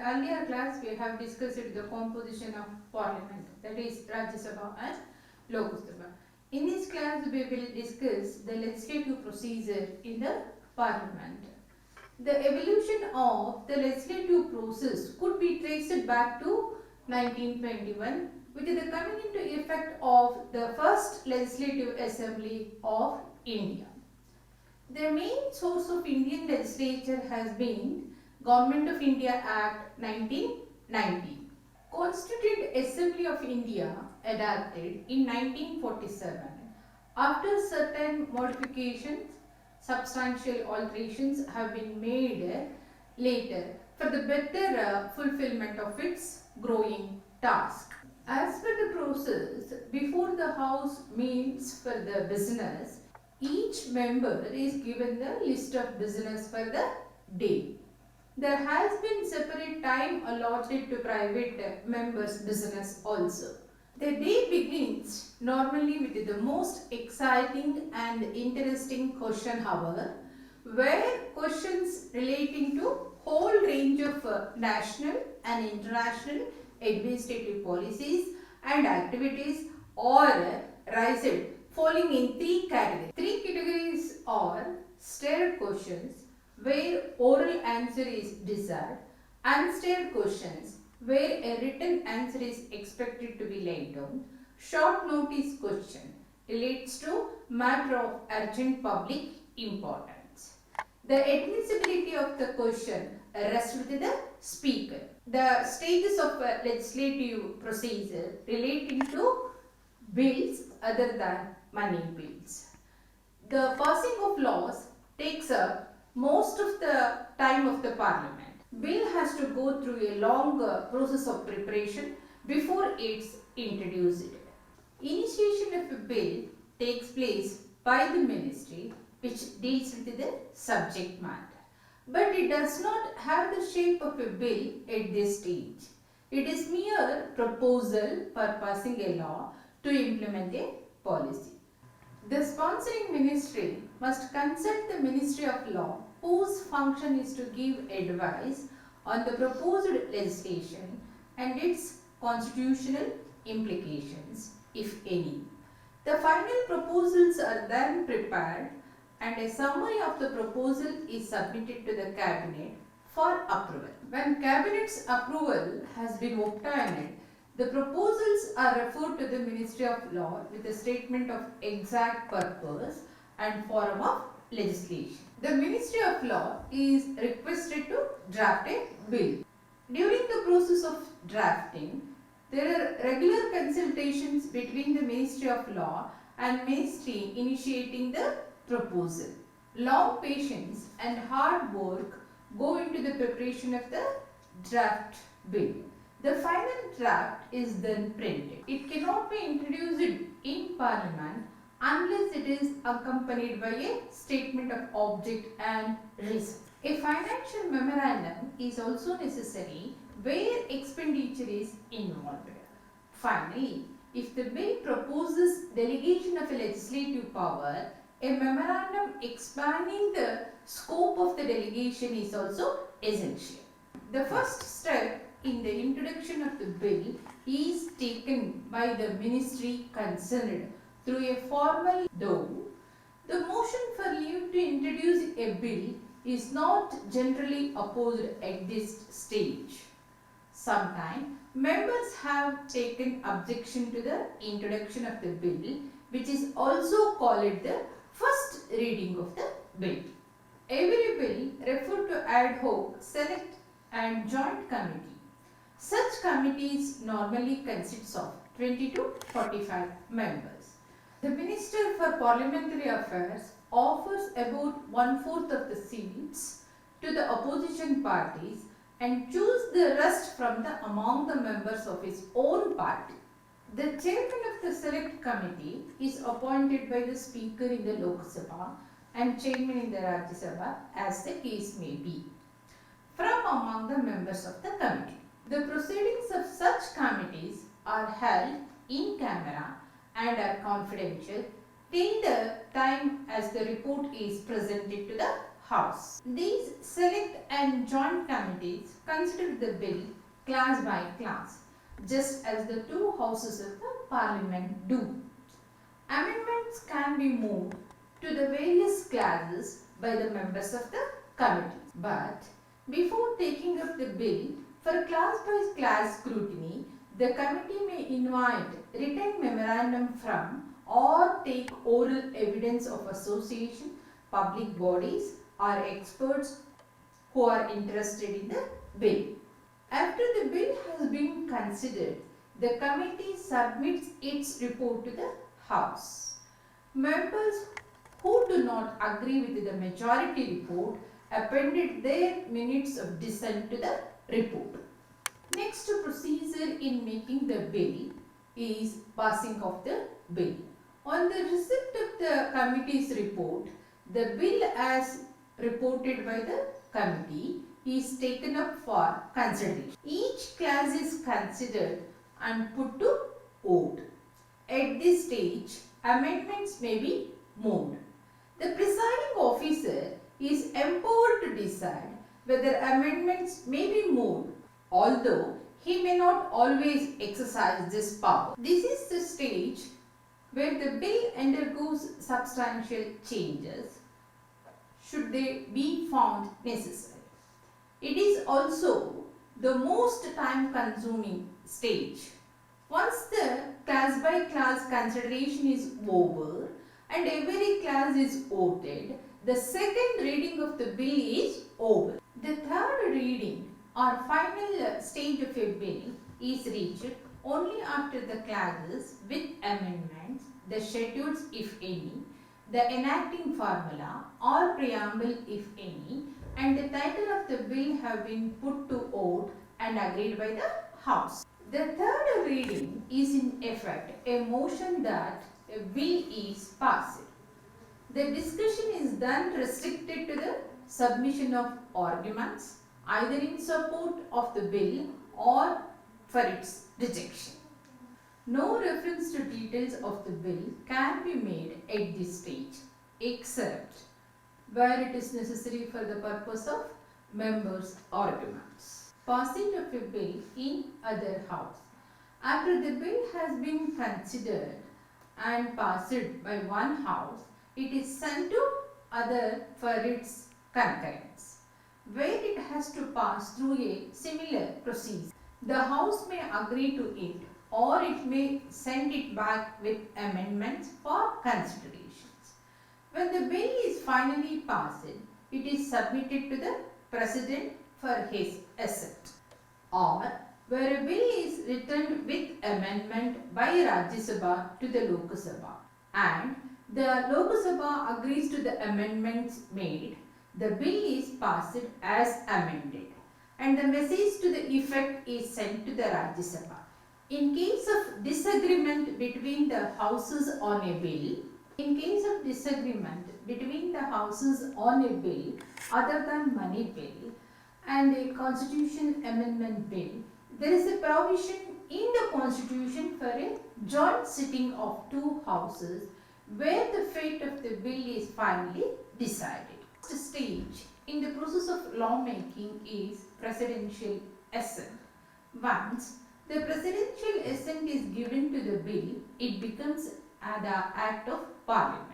earlier class we have discussed the composition of parliament, that is Rajya Sabha and Lok Sabha. In this class we will discuss the legislative procedure in the parliament. The evolution of the legislative process could be traced back to 1921 with the coming into effect of the first legislative assembly of India. The main source of Indian legislature has been Government of India Act 1990. Constituent Assembly of India adopted in 1947. After certain modifications, substantial alterations have been made later for the better fulfillment of its growing task. As per the process, before the House meets for the business, each member is given the list of business for the day. There has been separate time allotted to private members' business also. The day begins normally with the most exciting and interesting question hour, where questions relating to whole range of national and international administrative policies and activities are raised, falling in three categories. Three categories are stared questions, where oral answer is desired, unstared questions, where a written answer is expected to be laid down, short notice question relates to matter of urgent public importance. The admissibility of the question rests with the speaker. The stages of legislative procedure relating to bills other than money bills. The passing of laws takes up most of the time of the parliament. Bill has to go through a long process of preparation before it's introduced. Initiation of a bill takes place by the ministry which deals with the subject matter. But it does not have the shape of a bill at this stage. It is mere proposal for passing a law to implement a policy. The sponsoring ministry must consult the Ministry of Law, whose function is to give advice on the proposed legislation and its constitutional implications, if any. The final proposals are then prepared and a summary of the proposal is submitted to the cabinet for approval. When cabinet's approval has been obtained, the proposals are referred to the Ministry of Law with a statement of exact purpose and form of legislation. The Ministry of Law is requested to draft a bill. During the process of drafting, there are regular consultations between the Ministry of Law and Ministry initiating the proposal. Long patience and hard work go into the preparation of the draft bill. The final draft is then printed. It cannot be introduced in Parliament unless it is accompanied by a statement of object and reason. A financial memorandum is also necessary where expenditure is involved. Finally, if the bill proposes delegation of a legislative power, a memorandum expanding the scope of the delegation is also essential. The first step in the introduction of the bill is taken by the ministry concerned through a formal though. The motion for leave to introduce a bill is not generally opposed at this stage. Sometimes members have taken objection to the introduction of the bill, which is also called the first reading of the bill. Every bill referred to ad hoc, select and joint committee. Such committees normally consists of 20 to 45 members. The Minister for Parliamentary Affairs offers about 1/4 of the seats to the opposition parties and choose the rest from among the members of his own party. The chairman of the select committee is appointed by the speaker in the Lok Sabha and chairman in the Rajya Sabha as the case may be, from among the members of the committee. The proceedings of such committees are held in camera and are confidential till the time as the report is presented to the House. These select and joint committees consider the bill class by class, just as the two houses of the parliament do. Amendments can be moved to the various classes by the members of the committee. But before taking up the bill for class by class scrutiny, the committee may invite written memorandum from or take oral evidence of association, public bodies or experts who are interested in the bill. After the bill has been considered, the committee submits its report to the House. Members who do not agree with the majority report appended their minutes of dissent to the report. Next procedure in making the bill is passing of the bill. On the receipt of the committee's report, the bill as reported by the committee is taken up for consideration. Each class is considered and put to vote. At this stage, amendments may be moved. The presiding officer is empowered to decide whether amendments may be moved, although he may not always exercise this power. This is the stage where the bill undergoes substantial changes, should they be found necessary. It is also the most time consuming stage. Once the class by class consideration is over and every class is voted, the second reading of the bill is over. The third reading or final stage of a bill is reached only after the clauses with amendments, the schedules if any, the enacting formula or preamble if any, and the title of the bill have been put to vote and agreed by the House. The third reading is in effect a motion that a bill is passed. The discussion is then restricted to the submission of arguments either in support of the bill or for its rejection. No reference to details of the bill can be made at this stage except where it is necessary for the purpose of members' arguments. Passage of a bill in other house. After the bill has been considered and passed by one house, it is sent to other for its concurrence, where it has to pass through a similar procedure. The house may agree to it or it may send it back with amendments for considerations. When the bill is finally passed, it is submitted to the President for his assent. Or where a bill is returned with amendment by Rajya Sabha to the Lok Sabha and the Lok Sabha agrees to the amendments made, the bill is passed as amended and the message to the effect is sent to the Rajya Sabha. In case of disagreement between the houses on a bill, other than money bill and a constitution amendment bill, there is a provision in the constitution for a joint sitting of two houses where the fate of the bill is finally decided. Next stage in the process of lawmaking is presidential assent. Once the presidential assent is given to the bill, it becomes an act of parliament.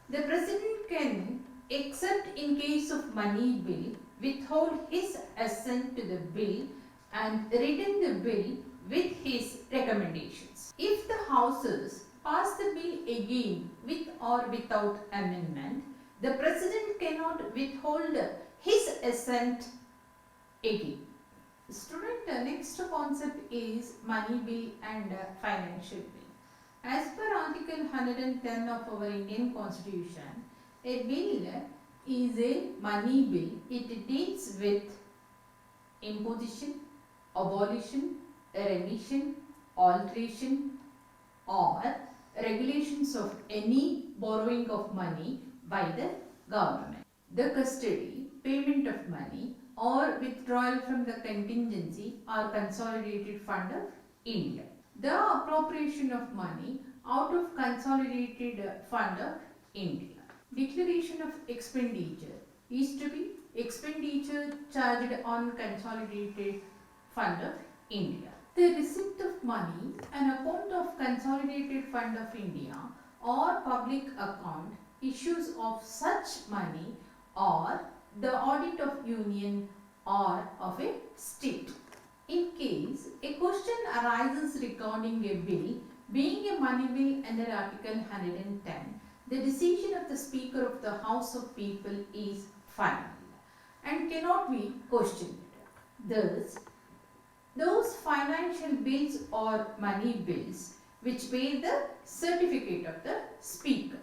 The president can, except in case of money bill, withhold his assent to the bill and return the bill with his recommendations. If the houses pass the bill again with or without amendment, the president cannot withhold his assent again. Student, next concept is money bill and financial bill. As per Article 110 of our Indian Constitution, a bill is a money bill. It deals with imposition, abolition, remission, alteration or regulations of any borrowing of money by the government. The custody, payment of money or withdrawal from the contingency or consolidated fund of India. The appropriation of money out of consolidated fund of India. Declaration of expenditure is to be expenditure charged on consolidated fund of India. The receipt of money, an account of consolidated fund of India or public account, issues of such money or the audit of union or of a state. In case a question arises regarding a bill being a money bill under Article 110, the decision of the Speaker of the House of People is final and cannot be questioned. Thus, those financial bills or money bills which bear the certificate of the Speaker.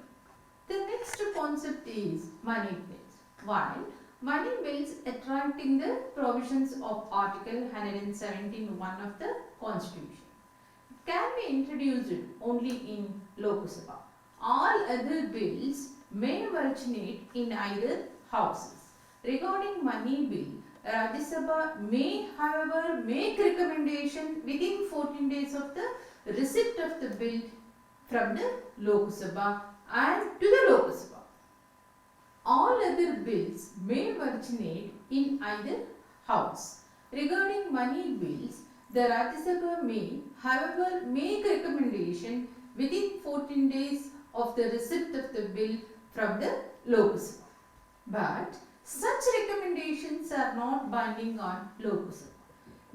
The next concept is money bills. While money bills attracting the provisions of Article 117(1) of the Constitution can be introduced only in Lok Sabha. All other bills may originate in either houses. Regarding money bill, Rajya Sabha may however make recommendation within 14 days of the receipt of the bill from the Lok Sabha and to the Lok Sabha. All other bills may originate in either house. Regarding money bills, the Rajya Sabha may however make recommendation within 14 days of the receipt of the bill from the Lok Sabha. But such recommendations are not binding on Lok Sabha.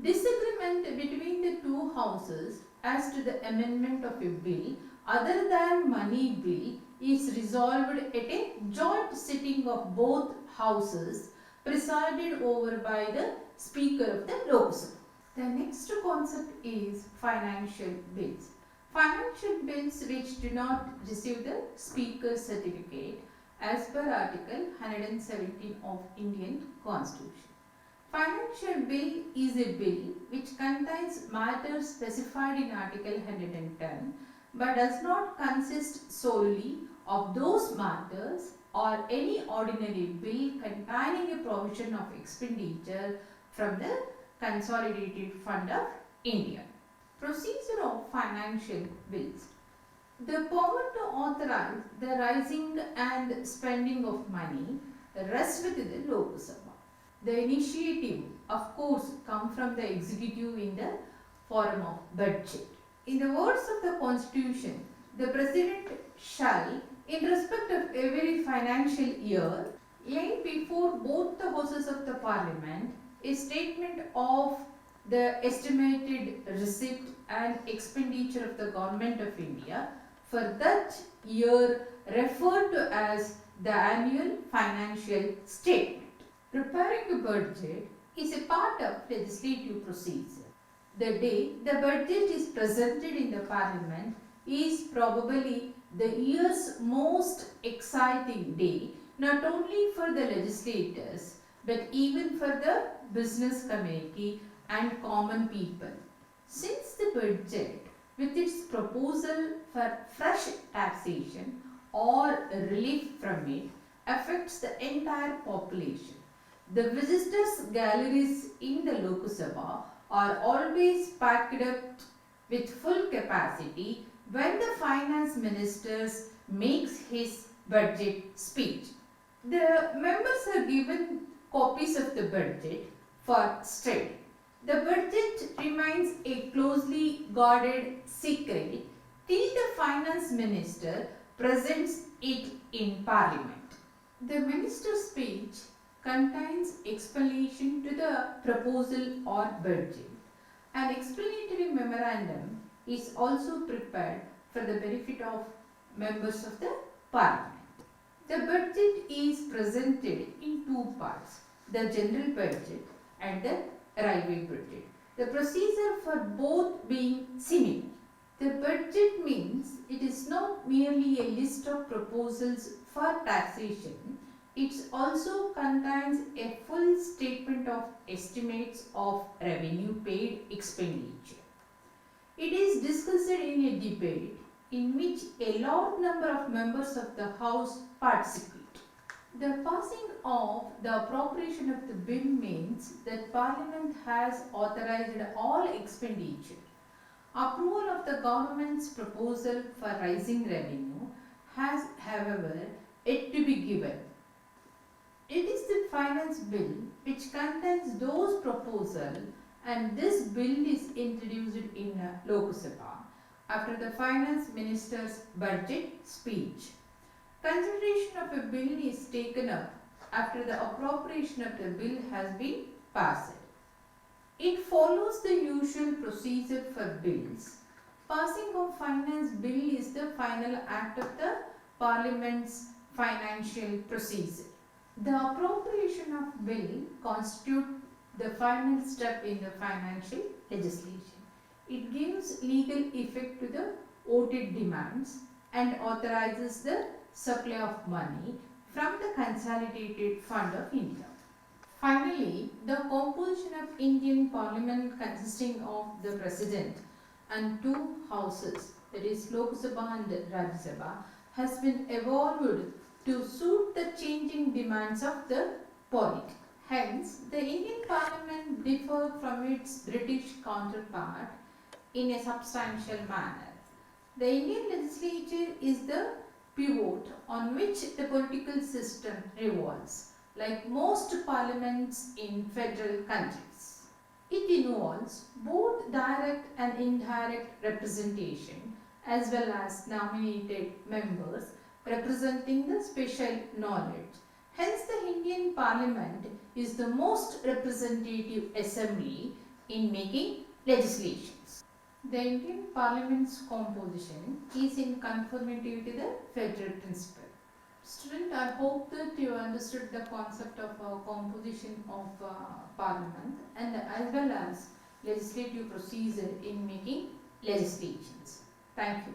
Disagreement between the two houses as to the amendment of a bill other than money bill is resolved at a joint sitting of both houses presided over by the Speaker of the Lok Sabha. The next concept is financial bills. Financial bills which do not receive the Speaker's certificate as per Article 117 of Indian Constitution. Financial bill is a bill which contains matters specified in Article 110 but does not consist solely of those matters or any ordinary bill containing a provision of expenditure from the Consolidated Fund of India. Procedure of financial bills. The power to authorize the raising and spending of money rests with the Lok Sabha. The initiative, of course, comes from the executive in the form of budget. In the words of the Constitution, the President shall, in respect of every financial year, lay before both the houses of the Parliament a statement of the estimated receipt and expenditure of the Government of India for that year referred to as the annual financial statement. Preparing a budget is a part of legislative procedure. The day the budget is presented in the Parliament is probably the year's most exciting day, not only for the legislators but even for the business community and common people. Since the budget, with its proposal for fresh taxation or relief from it, affects the entire population, the visitors' galleries in the Lok Sabha are always packed up with full capacity when the finance minister makes his budget speech. The members are given copies of the budget for study. The budget remains a closely guarded secret till the finance minister presents it in Parliament. The minister's speech contains explanation to the proposal or budget. An explanatory memorandum is also prepared for the benefit of members of the Parliament. The budget is presented in two parts, the general budget and the railway budget. The procedure for both being similar. The budget means it is not merely a list of proposals for taxation, it also contains a full statement of estimates of revenue paid expenditure. It is discussed in a debate in which a large number of members of the House participate. The passing of the appropriation of the bill means that Parliament has authorized all expenditure. Approval of the government's proposal for raising revenue has, however, yet to be given. It is the finance bill which contains those proposals, and this bill is introduced in Lok Sabha after the finance minister's budget speech. Consideration of a bill is taken up after the appropriation of the bill has been passed. It follows the usual procedure for bills. Passing of finance bill is the final act of the Parliament's financial procedure. The appropriation of bill constitutes the final step in the financial legislation. It gives legal effect to the voted demands and authorizes the supply of money from the Consolidated Fund of India. Finally, the composition of Indian Parliament consisting of the President and two houses, that is Lok Sabha and Rajya Sabha, has been evolved to suit the changing demands of the polity. Hence, the Indian Parliament differs from its British counterpart in a substantial manner. The Indian legislature is the pivot on which the political system revolves, like most parliaments in federal countries. It involves both direct and indirect representation as well as nominated members representing the special knowledge. Hence, the Indian Parliament is the most representative assembly in making legislations. The Indian Parliament's composition is in conformity to the federal principle. Student, I hope that you understood the concept of composition of Parliament and as well as legislative procedure in making legislations. Thank you.